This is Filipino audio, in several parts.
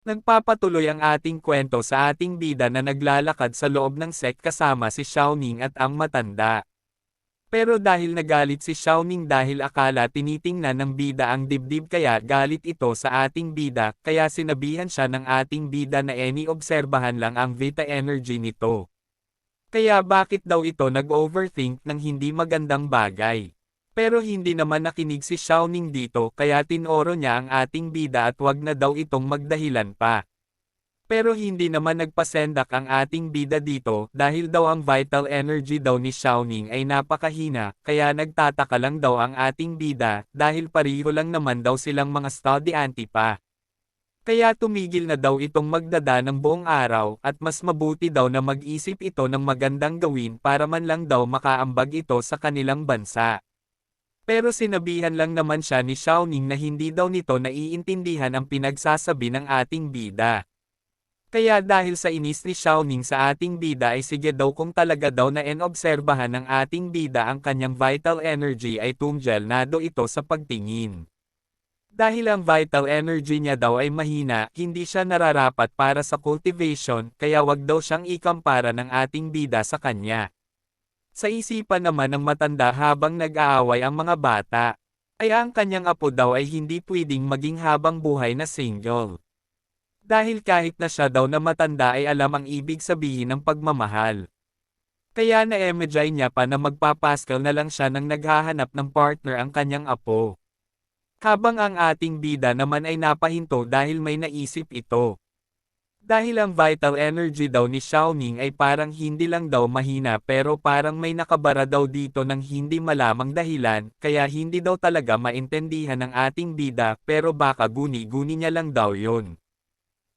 Nagpapatuloy ang ating kwento sa ating bida na naglalakad sa loob ng set kasama si Xiaoning at ang matanda. Pero dahil nagalit si Xiaoning dahil akala tinitingnan ng bida ang dibdib kaya galit ito sa ating bida kaya sinabihan siya ng ating bida na obserbahan lang ang Vita energy nito. Kaya bakit daw ito nag-overthink ng hindi magandang bagay? Pero hindi naman nakinig si Xiaoning dito kaya tinoro niya ang ating bida at wag na daw itong magdahilan pa. Pero hindi naman nagpasendak ang ating bida dito dahil daw ang vital energy daw ni Xiaoning ay napakahina kaya nagtataka lang daw ang ating bida dahil pareho lang naman daw silang mga estudyante pa. Kaya tumigil na daw itong magdada ng buong araw at mas mabuti daw na mag-isip ito ng magandang gawin para man lang daw makaambag ito sa kanilang bansa. Pero sinabihan lang naman siya ni Xiaoning na hindi daw nito naiintindihan ang pinagsasabi ng ating bida. Kaya dahil sa inis ni Xiaoning sa ating bida ay sige daw kung talaga daw na inobserbahan ng ating bida ang kanyang vital energy ay tumgel na do ito sa pagtingin. Dahil ang vital energy niya daw ay mahina, hindi siya nararapat para sa cultivation, kaya wag daw siyang ikumpara ng ating bida sa kanya. Sa isipan naman ng matanda habang nag-aaway ang mga bata, ay ang kanyang apo daw ay hindi pwedeng maging habang buhay na single. Dahil kahit na siya daw na matanda ay alam ang ibig sabihin ng pagmamahal. Kaya na-emejay niya pa na magpapaskal na lang siya nang naghahanap ng partner ang kanyang apo. Habang ang ating bida naman ay napahinto dahil may naisip ito. Dahil ang vital energy daw ni Xiaoning ay parang hindi lang daw mahina pero parang may nakabara daw dito ng hindi malamang dahilan, kaya hindi daw talaga maintindihan ng ating bida pero baka guni-guni niya lang daw yun.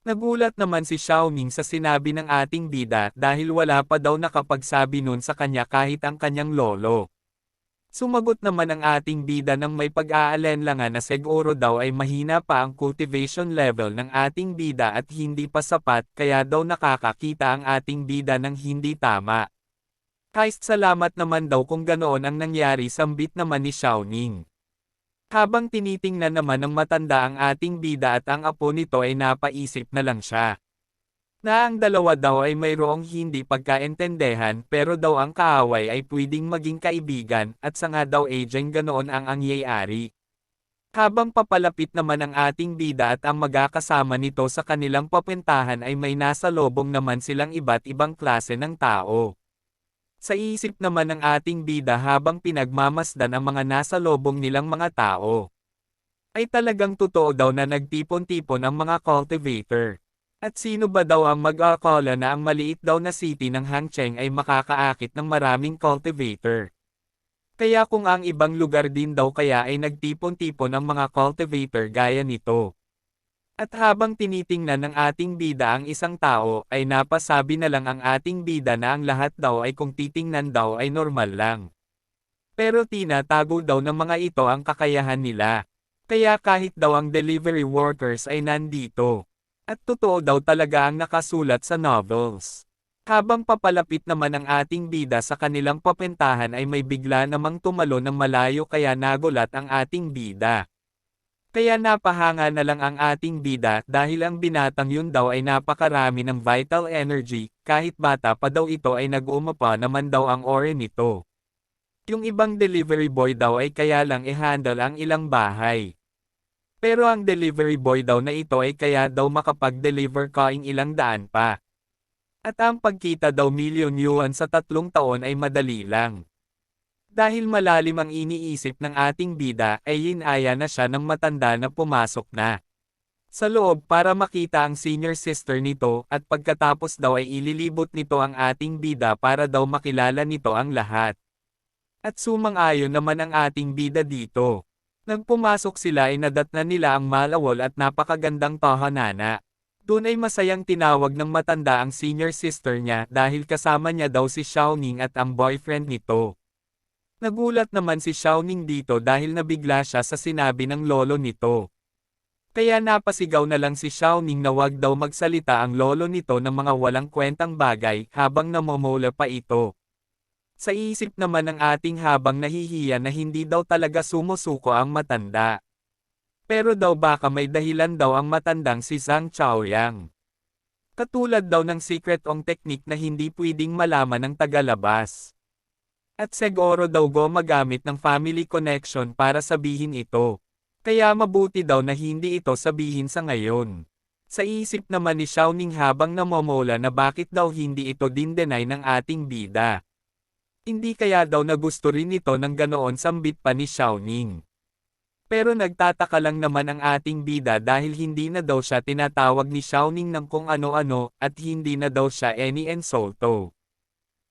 Nagulat naman si Xiaoning sa sinabi ng ating bida dahil wala pa daw nakapagsabi nun sa kanya kahit ang kanyang lolo. Sumagot naman ang ating bida ng may pag-aalinlangan na siguro daw ay mahina pa ang cultivation level ng ating bida at hindi pa sapat kaya daw nakakakita ang ating bida ng hindi tama. Kahit salamat naman daw kung ganoon ang nangyari sambit naman ni Xiaoning. Habang tinitingnan naman ng matanda ang ating bida at ang apo nito ay napaisip na lang siya. Na ang dalawa daw ay mayroong hindi pagkaintindihan pero daw ang kaaway ay pwedeng maging kaibigan at sa nga daw aging ganoon ang angyayari. Habang papalapit naman ang ating bida at ang magkakasama nito sa kanilang papuntahan ay may nasa lobong naman silang iba't ibang klase ng tao. Sa isip naman ng ating bida habang pinagmamasdan ang mga nasa lobong nilang mga tao, ay talagang totoo daw na nagtipon-tipon ang mga cultivator. At sino ba daw ang mag-akala na ang maliit daw na city ng Hangcheng ay makakaakit ng maraming cultivator? Kaya kung ang ibang lugar din daw kaya ay nagtipon-tipon ang mga cultivator gaya nito. At habang tinitingnan ng ating bida ang isang tao, ay napasabi na lang ang ating bida na ang lahat daw ay kung titingnan daw ay normal lang. Pero tinatago daw ng mga ito ang kakayahan nila. Kaya kahit daw ang delivery workers ay nandito. At totoo daw talaga ang nakasulat sa novels. Habang papalapit naman ang ating bida sa kanilang papuntahan ay may bigla namang tumalo ng malayo kaya nagulat ang ating bida. Kaya napahanga na lang ang ating bida dahil ang binatang yun daw ay napakarami ng vital energy, kahit bata pa daw ito ay nag-umapa naman daw ang aura nito. Yung ibang delivery boy daw ay kaya lang i-handle ang ilang bahay. Pero ang delivery boy daw na ito ay kaya daw makapag-deliver kaing ilang daan pa. At ang pagkita daw milyon yuan sa 3 taon ay madali lang. Dahil malalim ang iniisip ng ating bida ay inaya na siya ng matanda na pumasok na sa loob para makita ang senior sister nito at pagkatapos daw ay ililibot nito ang ating bida para daw makilala nito ang lahat. At sumang-ayon naman ang ating bida dito. Nang pumasok sila ay nadatnan nila ang malawol at napakagandang tahanana. Doon ay masayang tinawag ng matanda ang senior sister niya dahil kasama niya daw si Xiaoning at ang boyfriend nito. Nagulat naman si Xiaoning dito dahil nabigla siya sa sinabi ng lolo nito. Kaya napasigaw na lang si Xiaoning na wag daw magsalita ang lolo nito ng mga walang kwentang bagay habang namomola pa ito. Sa isip naman ng ating habang nahihiya na hindi daw talaga sumusuko ang matanda. Pero daw baka may dahilan daw ang matandang si Zhang Chaoyang. Katulad daw ng secret ong teknik na hindi pwedeng malaman ng tagalabas. At siguro daw gumagamit ng family connection para sabihin ito. Kaya mabuti daw na hindi ito sabihin sa ngayon. Sa isip naman ni Xiaoning habang namomola na bakit daw hindi ito dindenay ng ating bida. Hindi kaya daw na gusto rin ito ng ganoon sambit pa ni Xiaoning. Pero nagtataka lang naman ang ating bida dahil hindi na daw siya tinatawag ni Xiaoning ng kung ano-ano at hindi na daw siya any insulto.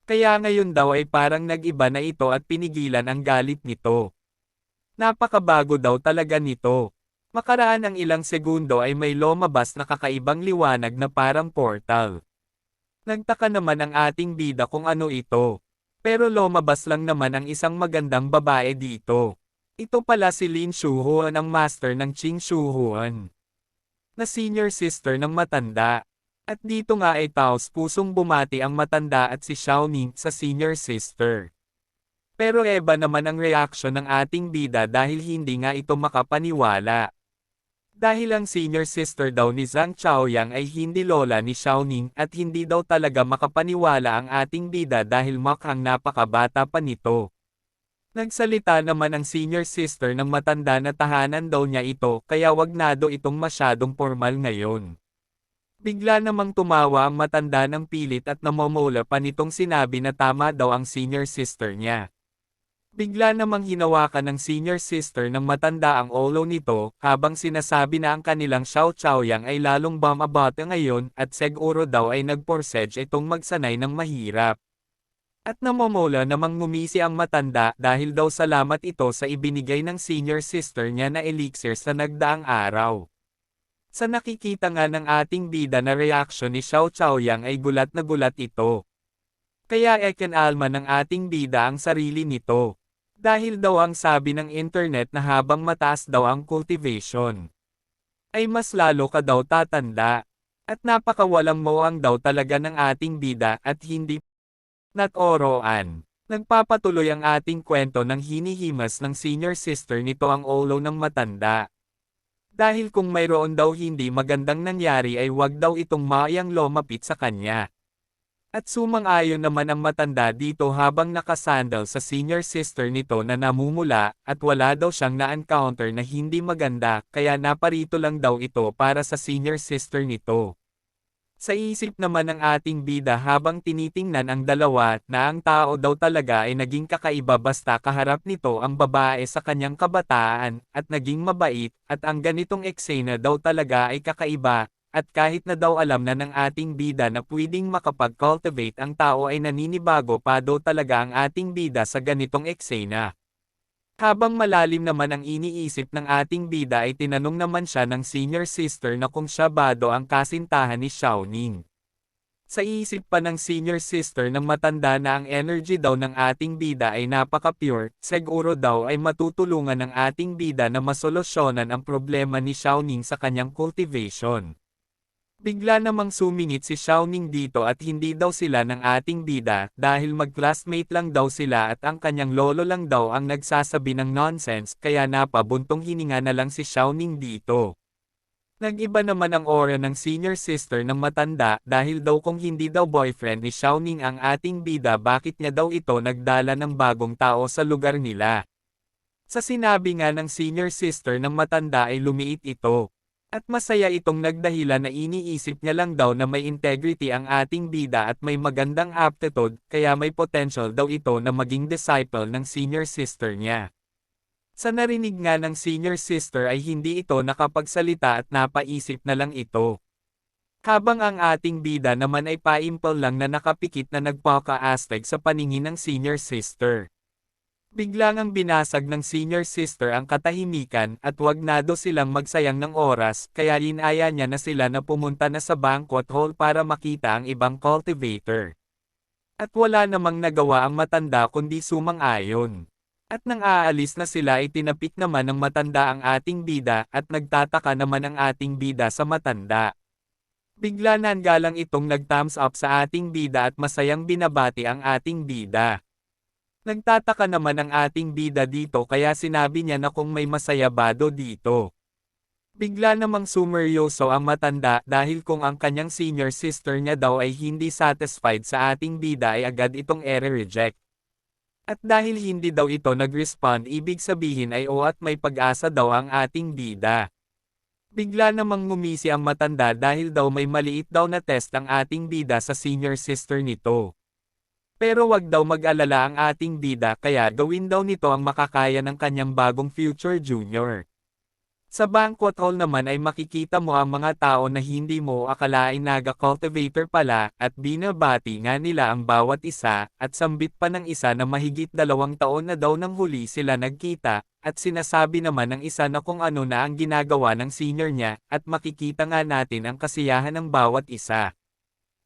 Kaya ngayon daw ay parang nag-iba na ito at pinigilan ang galit nito. Napakabago daw talaga nito. Makaraan ang ilang segundo ay may lumabas na kakaibang liwanag na parang portal. Nagtaka naman ang ating bida kung ano ito. Pero lumabas lang naman ang isang magandang babae dito. Ito pala si Lin Shuhuan ang master ng Qing Shuhuan. Na senior sister ng matanda. At dito nga ay taos pusong bumati ang matanda at si Xiaoning sa senior sister. Pero iba naman ang reaksyon ng ating bida dahil hindi nga ito makapaniwala. Dahil ang senior sister daw ni Zhang Chaoyang ay hindi lola ni Xiaoning at hindi daw talaga makapaniwala ang ating bida dahil mukhang napakabata pa nito. Nagsalita naman ang senior sister ng matanda na tahanan daw niya ito kaya wag na daw itong masyadong formal ngayon. Bigla namang tumawa ang matanda ng pilit at namomola pa nitong sinabi na tama daw ang senior sister niya. Bigla namang hinawakan ng senior sister ng matanda ang ulo nito, habang sinasabi na ang kanilang Xiao Chaoyang ay lalong bumabata ngayon at siguro daw ay nagporsage itong magsanay ng mahirap. At namomola namang ngumisi ang matanda dahil daw salamat ito sa ibinigay ng senior sister niya na elixir sa nagdaang araw. Sa nakikita nga ng ating bida na reaksyon ni Xiao Chaoyang ay gulat na gulat ito. Kaya ikinalma ng ating bida ang sarili nito. Dahil daw ang sabi ng internet na habang mataas daw ang cultivation, ay mas lalo ka daw tatanda. At napakawalang moang daw talaga ng ating bida at hindi natoroan. Nagpapatuloy ang ating kwento ng hinihimas ng senior sister nito ang ulo ng matanda. Dahil kung mayroon daw hindi magandang nangyari ay wag daw itong mayang lumapit sa kanya. At sumang-ayon naman ang matanda dito habang nakasandal sa senior sister nito na namumula at wala daw siyang na-encounter na hindi maganda kaya naparito lang daw ito para sa senior sister nito. Sa isip naman ng ating bida habang tinitingnan ang dalawa na ang tao daw talaga ay naging kakaiba basta kaharap nito ang babae sa kanyang kabataan at naging mabait at ang ganitong eksena daw talaga ay kakaiba. At kahit na daw alam na ng ating bida na pwedeng makapag-cultivate ang tao ay naninibago pa daw talaga ang ating bida sa ganitong eksena. Habang malalim naman ang iniisip ng ating bida ay tinanong naman siya ng senior sister na kung siya ba daw ang kasintahan ni Xiaoning. Sa isip pa ng senior sister ng matanda na ang energy daw ng ating bida ay napaka-pure, siguro daw ay matutulungan ng ating bida na masolusyonan ang problema ni Xiaoning sa kanyang cultivation. Bigla namang sumingit si Xiaoning dito at hindi daw sila ng ating bida dahil mag-classmate lang daw sila at ang kanyang lolo lang daw ang nagsasabi ng nonsense kaya napabuntong hininga na lang si Xiaoning dito. Nag-iba naman ang aura ng senior sister ng matanda dahil daw kung hindi daw boyfriend ni Xiaoning ang ating bida bakit niya daw ito nagdala ng bagong tao sa lugar nila. Sa sinabi nga ng senior sister ng matanda ay lumiit ito. At masaya itong nagdahilan na iniisip niya lang daw na may integrity ang ating bida at may magandang aptitude, kaya may potential daw ito na maging disciple ng senior sister niya. Sa narinig nga ng senior sister ay hindi ito nakapagsalita at napaisip na lang ito. Habang ang ating bida naman ay paimpal lang na nakapikit na nagpaka-astig sa paningin ng senior sister. Biglang ang binasag ng senior sister ang katahimikan at wag na daw silang magsayang ng oras kaya inaya niya na sila na pumunta na sa banquet hall para makita ang ibang cultivator. At wala namang nagawa ang matanda kundi sumang-ayon. At nang aalis na sila ay tinapik naman ng matanda ang ating bida at nagtataka naman ang ating bida sa matanda. Bigla nanggalang itong nag-thumbs up sa ating bida at masayang binabati ang ating bida. Nagtataka naman ang ating bida dito kaya sinabi niya na kung may masaya ba do dito. Bigla namang sumeryoso ang matanda dahil kung ang kanyang senior sister niya daw ay hindi satisfied sa ating bida ay agad itong ere-reject. At dahil hindi daw ito nag-respond ibig sabihin ay o at may pag-asa daw ang ating bida. Bigla namang ngumisi ang matanda dahil daw may maliit daw na test ang ating bida sa senior sister nito. Pero wag daw mag-alala ang ating bida kaya gawin daw nito ang makakaya ng kanyang bagong future junior. Sa banquet hall naman ay makikita mo ang mga tao na hindi mo akalain naga-cultivator pala at binabati nga nila ang bawat isa at sambit pa ng isa na mahigit 2 taon na daw nang huli sila nagkita at sinasabi naman ng isa na kung ano na ang ginagawa ng senior niya at makikita nga natin ang kasiyahan ng bawat isa.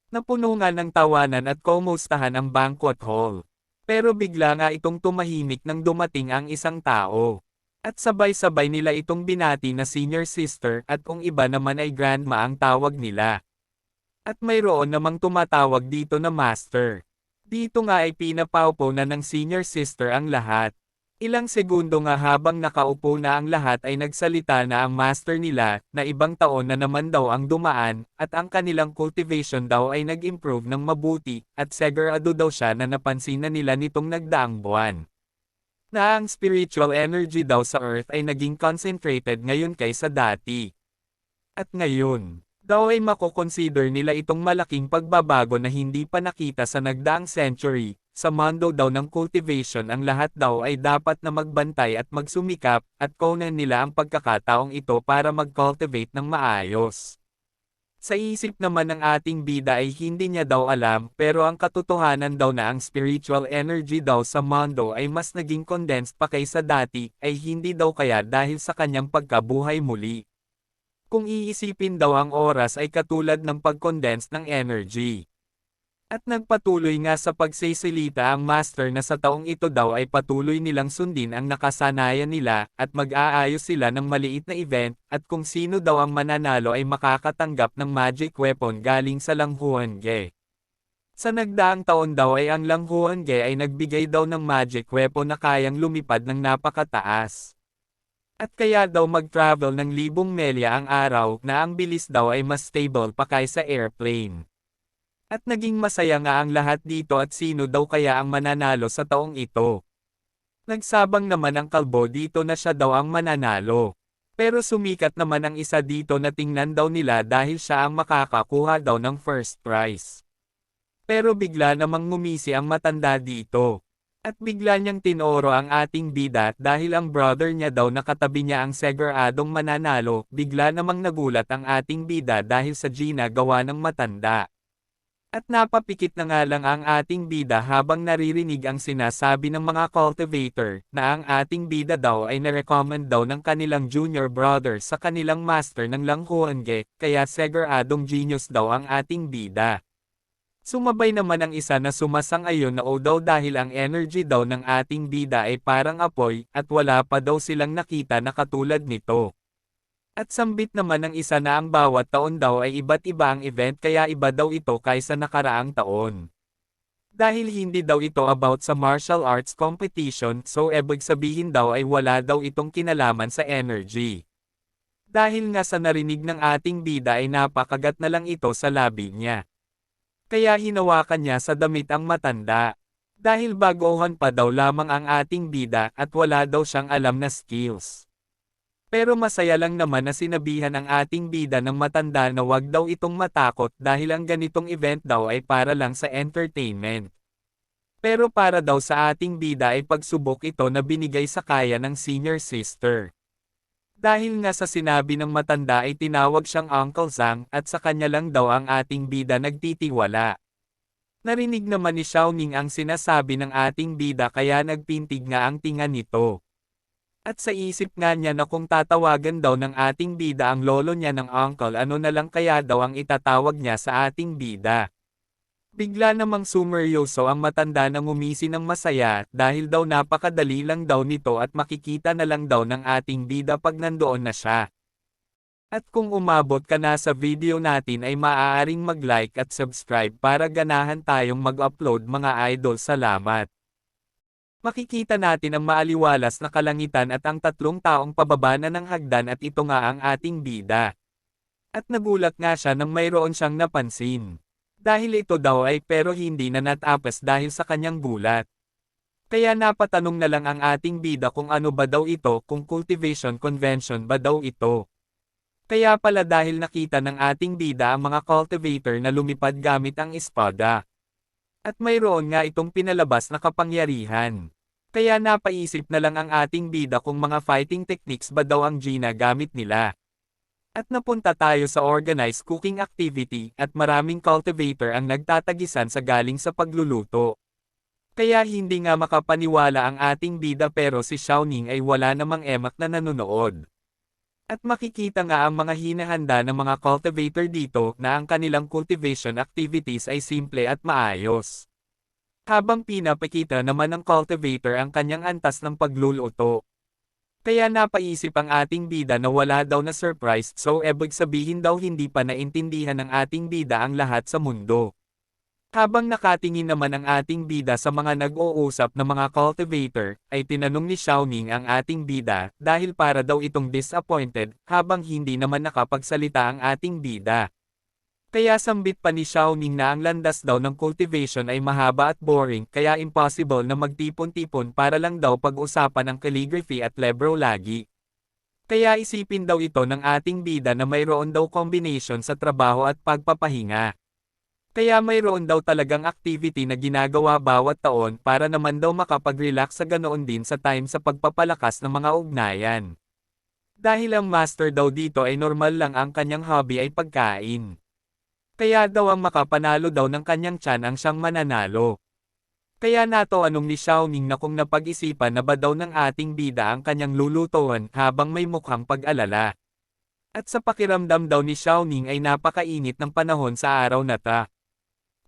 Napuno nga ng tawanan at kumustahan ang banquet hall. Pero bigla nga itong tumahimik nang dumating ang isang tao. At sabay-sabay nila itong binati na senior sister at kung iba naman ay grandma ang tawag nila. At mayroon namang tumatawag dito na master. Dito nga ay pinapaupo na ng senior sister ang lahat. Ilang segundo nga habang nakaupo na ang lahat ay nagsalita na ang master nila na ibang taon na naman daw ang dumaan at ang kanilang cultivation daw ay nag-improve ng mabuti at sigurado daw siya na napansin na nila nitong nagdaang buwan. Na ang spiritual energy daw sa Earth ay naging concentrated ngayon kaysa dati. At ngayon, daw ay makoconsider nila itong malaking pagbabago na hindi pa nakita sa nagdaang century. Sa mundo daw ng cultivation ang lahat daw ay dapat na magbantay at magsumikap at kunan nila ang pagkakataong ito para mag-cultivate ng maayos. Sa isip naman ng ating bida ay hindi niya daw alam pero ang katotohanan daw na ang spiritual energy daw sa mundo ay mas naging condensed pa kaysa dati ay hindi daw kaya dahil sa kanyang pagkabuhay muli. Kung iisipin daw ang oras ay katulad ng pag-condense ng energy. At nagpatuloy nga sa pagsisilita ang master na sa taong ito daw ay patuloy nilang sundin ang nakasanayan nila at mag-aayos sila ng maliit na event at kung sino daw ang mananalo ay makakatanggap ng magic weapon galing sa Langhuange. Sa nagdaang taon daw ay ang Langhuange ay nagbigay daw ng magic weapon na kayang lumipad ng napakataas. At kaya daw mag-travel ng 1,000 melya ang araw na ang bilis daw ay mas stable pa kaysa airplane. At naging masaya nga ang lahat dito at sino daw kaya ang mananalo sa taong ito. Nagsabang naman ang kalbo dito na siya daw ang mananalo. Pero sumikat naman ang isa dito na tingnan daw nila dahil siya ang makakakuha daw ng first prize. Pero bigla namang ngumisi ang matanda dito. At bigla niyang tinoro ang ating bida dahil ang brother niya daw nakatabi niya ang siguradong mananalo, bigla namang nagulat ang ating bida dahil sa ginagawa ng matanda. At napapikit na nga lang ang ating bida habang naririnig ang sinasabi ng mga cultivator na ang ating bida daw ay narecommend daw ng kanilang junior brother sa kanilang master ng Langhuange, kaya siguradong genius daw ang ating bida. Sumabay naman ang isa na sumasang-ayon na o daw dahil ang energy daw ng ating bida ay parang apoy at wala pa daw silang nakita na katulad nito. At sambit naman ng isa na ang bawat taon daw ay iba't iba ang event kaya iba daw ito kaysa nakaraang taon. Dahil hindi daw ito about sa martial arts competition so ibig sabihin daw ay wala daw itong kinalaman sa energy. Dahil nga sa narinig ng ating bida ay napakagat na lang ito sa labi niya. Kaya hinawakan niya sa damit ang matanda. Dahil baguhan pa daw lamang ang ating bida at wala daw siyang alam na skills. Pero masaya lang naman na sinabihan ang ating bida ng matanda na wag daw itong matakot dahil ang ganitong event daw ay para lang sa entertainment. Pero para daw sa ating bida ay pagsubok ito na binigay sa kaya ng senior sister. Dahil nga sa sinabi ng matanda ay tinawag siyang Uncle Zhang at sa kanya lang daw ang ating bida nagtitiwala. Narinig naman ni Xiaoning ang sinasabi ng ating bida kaya nagpintig nga ang tinga nito. At sa isip nga niya na kung tatawagan daw ng ating bida ang lolo niya ng uncle ano na lang kaya daw ang itatawag niya sa ating bida. Bigla namang sumeryoso ang matanda na ngumisi ng masaya dahil daw napakadali lang daw nito at makikita na lang daw ng ating bida pag nandoon na siya. At kung umabot ka na sa video natin ay maaaring mag-like at subscribe para ganahan tayong mag-upload mga idol. Salamat. Makikita natin ang maaliwalas na kalangitan at ang tatlong taong pababa na ng hagdan at ito nga ang ating bida. At nagulat nga siya nang mayroon siyang napansin. Dahil ito daw ay pero hindi na natapas dahil sa kanyang gulat. Kaya napatanong na lang ang ating bida kung ano ba daw ito, kung cultivation convention ba daw ito. Kaya pala dahil nakita ng ating bida ang mga cultivator na lumipad gamit ang espada. At mayroon nga itong pinalabas na kapangyarihan. Kaya napaisip na lang ang ating bida kung mga fighting techniques ba daw ang ginagamit nila. At napunta tayo sa organized cooking activity at maraming cultivator ang nagtatagisan sa galing sa pagluluto. Kaya hindi nga makapaniwala ang ating bida pero si Xiaoning ay wala namang emak na nanonood. At makikita nga ang mga hinahanda ng mga cultivator dito na ang kanilang cultivation activities ay simple at maayos. Habang pinapakita naman ng cultivator ang kanyang antas ng pagluluto. Kaya napaisip ang ating bida na wala daw na surprise so ibig sabihin daw hindi pa naintindihan ng ating bida ang lahat sa mundo. Habang nakatingin naman ang ating bida sa mga nag-uusap na mga cultivator, ay tinanong ni Xiaoning ang ating bida dahil para daw itong disappointed habang hindi naman nakapagsalita ang ating bida. Kaya sambit pa ni Xiaoning na ang landas daw ng cultivation ay mahaba at boring kaya impossible na magtipon-tipon para lang daw pag-usapan ang calligraphy at libro lagi. Kaya isipin daw ito ng ating bida na mayroon daw combination sa trabaho at pagpapahinga. Kaya mayroon daw talagang activity na ginagawa bawat taon para naman daw makapag-relax sa ganoon din sa time sa pagpapalakas ng mga ugnayan. Dahil ang master daw dito ay normal lang ang kanyang hobby ay pagkain. Kaya daw ang makapanalo daw ng kanyang tiyan ang siyang mananalo. Kaya nato anong ni Xiaoning na kung napag-isipan na ba daw ng ating bida ang kanyang lulutuan habang may mukhang pag-alala. At sa pakiramdam daw ni Xiaoning ay napakainit ng panahon sa araw na ta.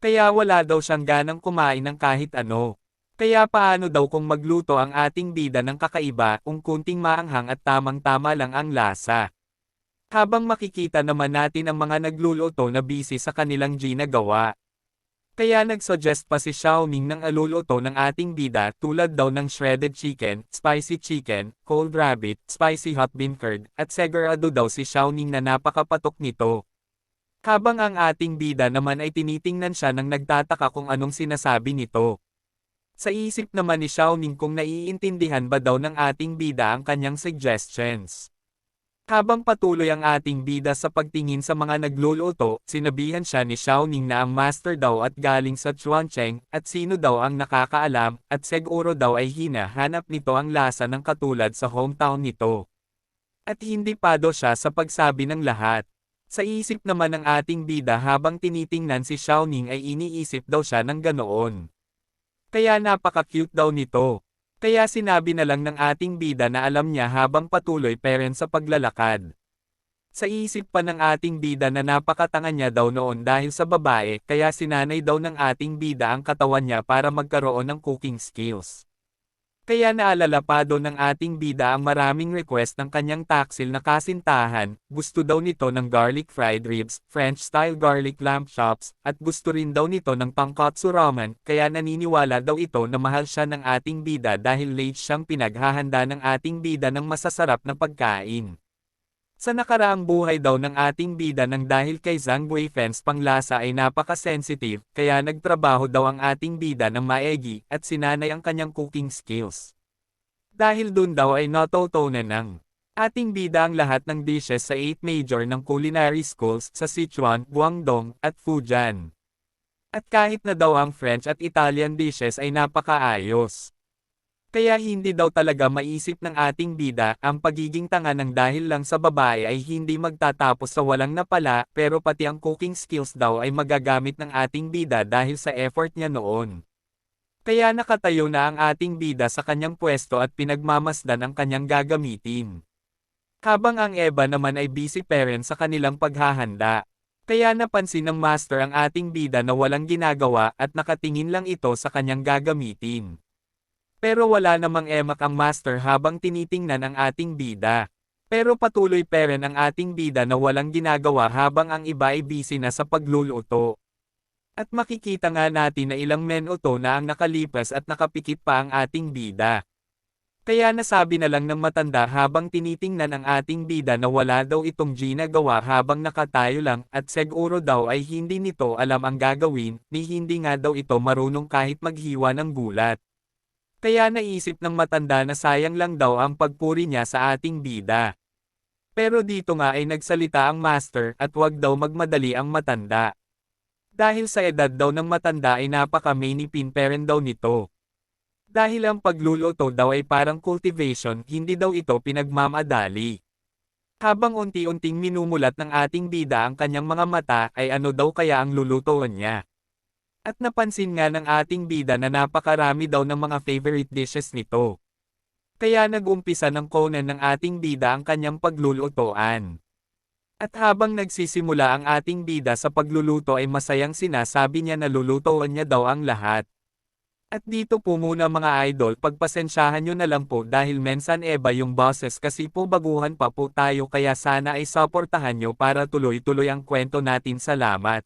Kaya wala daw siyang ganang kumain ng kahit ano. Kaya paano daw kung magluto ang ating bida ng kakaiba kung kunting maanghang at tamang-tama lang ang lasa. Habang makikita naman natin ang mga nagluluto na busy sa kanilang ginagawa. Kaya nagsuggest pa si Xiaoning ng aluluto ng ating bida tulad daw ng shredded chicken, spicy chicken, cold rabbit, spicy hot bean curd, at segurado daw si Xiaoning na napakapatok nito. Habang ang ating bida naman ay tinitingnan siya nang nagtataka kung anong sinasabi nito. Sa isip naman ni Xiaoning kung naiintindihan ba daw ng ating bida ang kanyang suggestions. Habang patuloy ang ating bida sa pagtingin sa mga nagluluto, sinabihan siya ni Xiaoning na ang master daw at galing sa Chuancheng, at sino daw ang nakakaalam, at siguro daw ay hinahanap nito ang lasa ng katulad sa hometown nito. At hindi pa daw siya sa pagsabi ng lahat. Sa isip naman ng ating bida habang tinitingnan si Xiaoning ay iniisip daw siya ng ganoon. Kaya napaka-cute daw nito. Kaya sinabi na lang ng ating bida na alam niya habang patuloy pa rin sa paglalakad. Sa isip pa ng ating bida na napakatanga niya daw noon dahil sa babae kaya sinanay daw ng ating bida ang katawan niya para magkaroon ng cooking skills. Kaya naalala pa doon ng ating bida ang maraming request ng kanyang taksil na kasintahan, gusto daw nito ng garlic fried ribs, French-style garlic lamb chops, at gusto rin daw nito ng tonkotsu ramen, kaya naniniwala daw ito na mahal siya ng ating bida dahil late siyang pinaghahanda ng ating bida ng masasarap na pagkain. Sa nakaraang buhay daw ng ating bida nang dahil kay Zhang Weifen's panglasa ay napaka-sensitive, kaya nagtrabaho daw ang ating bida ng maegi at sinanay ang kanyang cooking skills. Dahil dun daw ay natutunan ng ating bida ang lahat ng dishes sa 8 major ng culinary schools sa Sichuan, Guangdong, at Fujian. At kahit na daw ang French at Italian dishes ay napakaayos. Kaya hindi daw talaga maisip ng ating bida ang pagiging tanga ng dahil lang sa babae ay hindi magtatapos sa walang napala pero pati ang cooking skills daw ay magagamit ng ating bida dahil sa effort niya noon. Kaya nakatayo na ang ating bida sa kanyang pwesto at pinagmamasdan ang kanyang gagamitin. Habang ang Eva naman ay busy parent sa kanilang paghahanda. Kaya napansin ng master ang ating bida na walang ginagawa at nakatingin lang ito sa kanyang gagamitin. Pero wala namang emak ang master habang tinitingnan ang ating bida. Pero patuloy pa rin ang ating bida na walang ginagawa habang ang iba ay busy na sa pagluluto. At makikita nga natin na ilang minuto na ang nakalipas at nakapikit pa ang ating bida. Kaya nasabi na lang ng matanda habang tinitingnan ang ating bida na wala daw itong ginagawa habang nakatayo lang at siguro daw ay hindi nito alam ang gagawin, ni hindi nga daw ito marunong kahit maghiwa ng gulat. Kaya naisip ng matanda na sayang lang daw ang pagpuri niya sa ating bida. Pero dito nga ay nagsalita ang master at wag daw magmadali ang matanda. Dahil sa edad daw ng matanda ay napaka-manipin parent daw nito. Dahil ang pagluluto daw ay parang cultivation, hindi daw ito pinagmamadali. Habang unti-unting minumulat ng ating bida ang kanyang mga mata ay ano daw kaya ang lulutuan niya. At napansin nga ng ating bida na napakarami daw ng mga favorite dishes nito. Kaya nag-umpisa ng konan ng ating bida ang kanyang paglulutoan. At habang nagsisimula ang ating bida sa pagluluto ay masayang sinasabi niya na lulutuan niya daw ang lahat. At dito po muna mga idol, pagpasensyahan nyo na lang po dahil mensan eba yung boses kasi po baguhan pa po tayo kaya sana ay suportahan nyo para tuloy-tuloy ang kwento natin. Salamat.